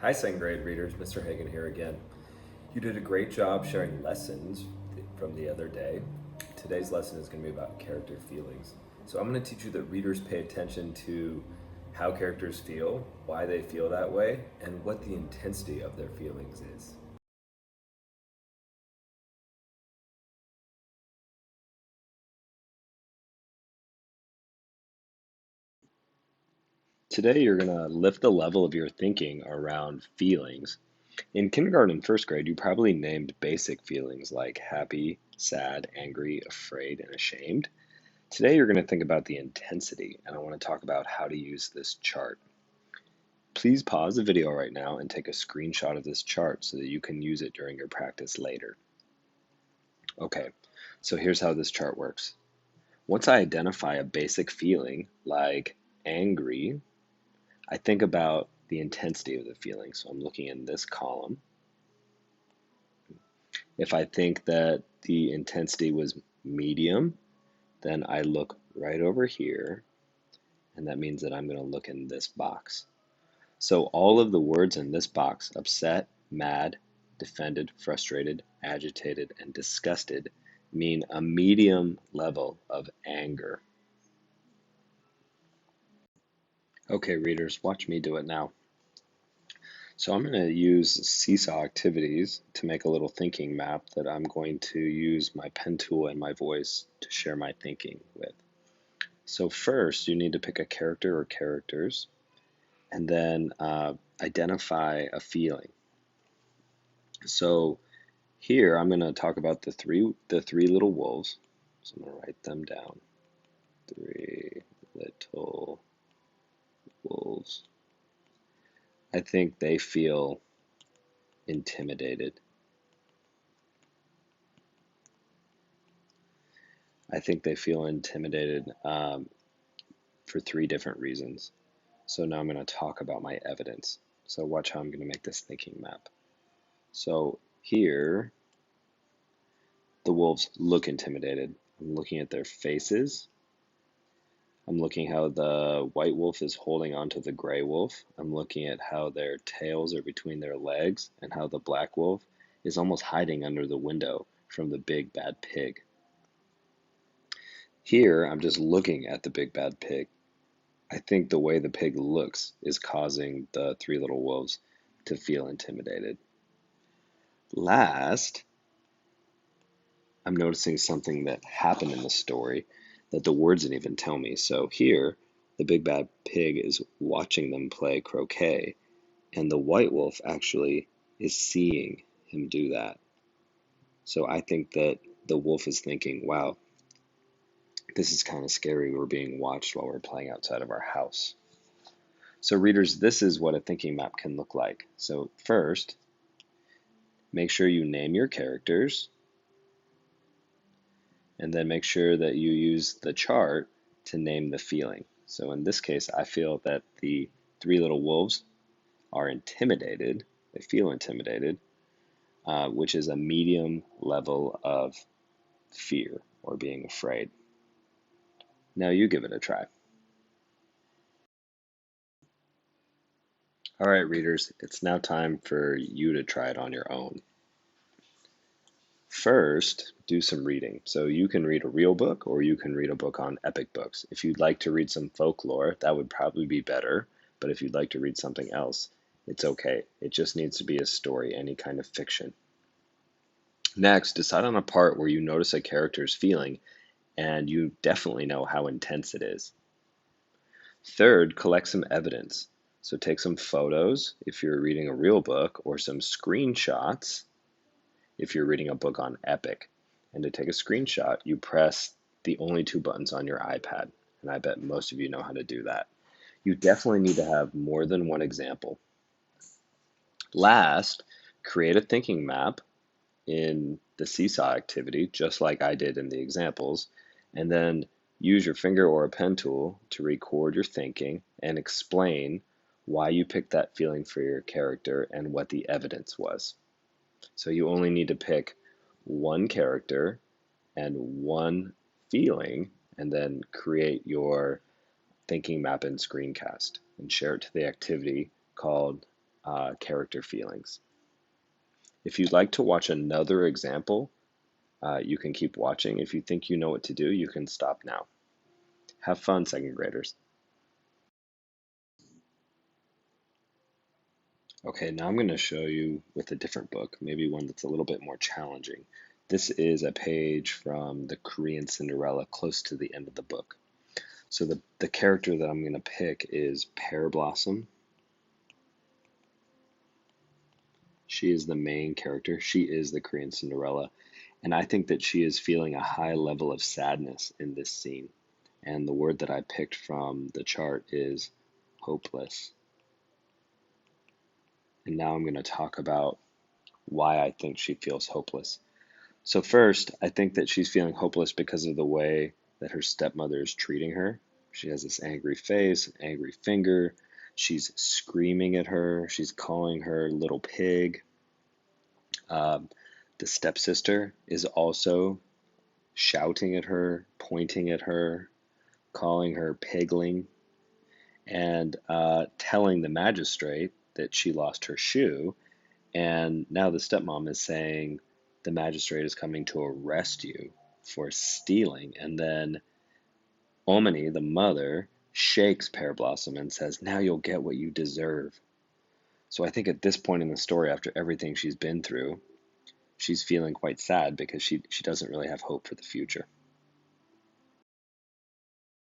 Hi, second grade readers. Mr. Hagan here again. You did a great job sharing lessons from the other day. Today's lesson is going to be about character feelings. So I'm going to teach you that readers pay attention to how characters feel, why they feel that way, and what the intensity of their feelings is. Today, you're going to lift the level of your thinking around feelings. In kindergarten and first grade, you probably named basic feelings like happy, sad, angry, afraid, and ashamed. Today, you're going to think about the intensity, and I want to talk about how to use this chart. Please pause the video right now and take a screenshot of this chart so that you can use it during your practice later. Okay, so here's how this chart works. Once I identify a basic feeling like angry, I think about the intensity of the feeling. So I'm looking in this column. If I think that the intensity was medium, then I look right over here, and that means that I'm going to look in this box. So all of the words in this box, upset, mad, defended, frustrated, agitated, and disgusted, mean a medium level of anger. Okay, readers, watch me do it now. So I'm going to use Seesaw Activities to make a little thinking map that I'm going to use my pen tool and my voice to share my thinking with. So first, you need to pick a character or characters, and then identify a feeling. So here I'm going to talk about the three little wolves. So I'm going to write them down. 3 little wolves. I think they feel intimidated. I think they feel intimidated for 3 different reasons. So now I'm going to talk about my evidence. So watch how I'm going to make this thinking map. So here, the wolves look intimidated. I'm looking at their faces. I'm looking how the white wolf is holding onto the gray wolf. I'm looking at how their tails are between their legs and how the black wolf is almost hiding under the window from the big bad pig. Here, I'm just looking at the big bad pig. I think the way the pig looks is causing the 3 little wolves to feel intimidated. Last, I'm noticing something that happened in the story that the words didn't even tell me. So here, the big bad pig is watching them play croquet, and the white wolf actually is seeing him do that. So I think that the wolf is thinking, wow, this is kind of scary. We're being watched while we're playing outside of our house. So readers, this is what a thinking map can look like. So first, make sure you name your characters, and then make sure that you use the chart to name the feeling. So in this case, I feel that the 3 little wolves are intimidated. They feel intimidated, which is a medium level of fear or being afraid. Now you give it a try. All right, readers, it's now time for you to try it on your own. First, do some reading. So you can read a real book or you can read a book on epic books. If you'd like to read some folklore, that would probably be better. But if you'd like to read something else, it's okay. It just needs to be a story, any kind of fiction. Next, decide on a part where you notice a character's feeling and you definitely know how intense it is. Third, collect some evidence. So take some photos if you're reading a real book or some screenshots if you're reading a book on epic. And to take a screenshot, you press the only 2 buttons on your iPad. And I bet most of you know how to do that. You definitely need to have more than one example. Last, create a thinking map in the Seesaw activity, just like I did in the examples, and then use your finger or a pen tool to record your thinking and explain why you picked that feeling for your character and what the evidence was. So you only need to pick one character and one feeling, and then create your thinking map in Screencast and share it to the activity called character feelings. If you'd like to watch another example, you can keep watching. If you think you know what to do, you can stop now. Have fun, second graders. Okay, now I'm going to show you with a different book, maybe one that's a little bit more challenging. This is a page from the Korean Cinderella close to the end of the book. So the character that I'm going to pick is Pear Blossom. She is the main character. She is the Korean Cinderella. And I think that she is feeling a high level of sadness in this scene. And the word that I picked from the chart is hopeless. And now I'm going to talk about why I think she feels hopeless. So first, I think that she's feeling hopeless because of the way that her stepmother is treating her. She has this angry face, angry finger. She's screaming at her. She's calling her little pig. Um, the stepsister is also shouting at her, pointing at her, calling her pigling, and telling the magistrate that she lost her shoe. And now the stepmom is saying the magistrate is coming to arrest you for stealing. And then Omini, the mother, shakes Pear Blossom and says, "Now you'll get what you deserve." So I think at this point in the story, after everything she's been through, she's feeling quite sad because she doesn't really have hope for the future.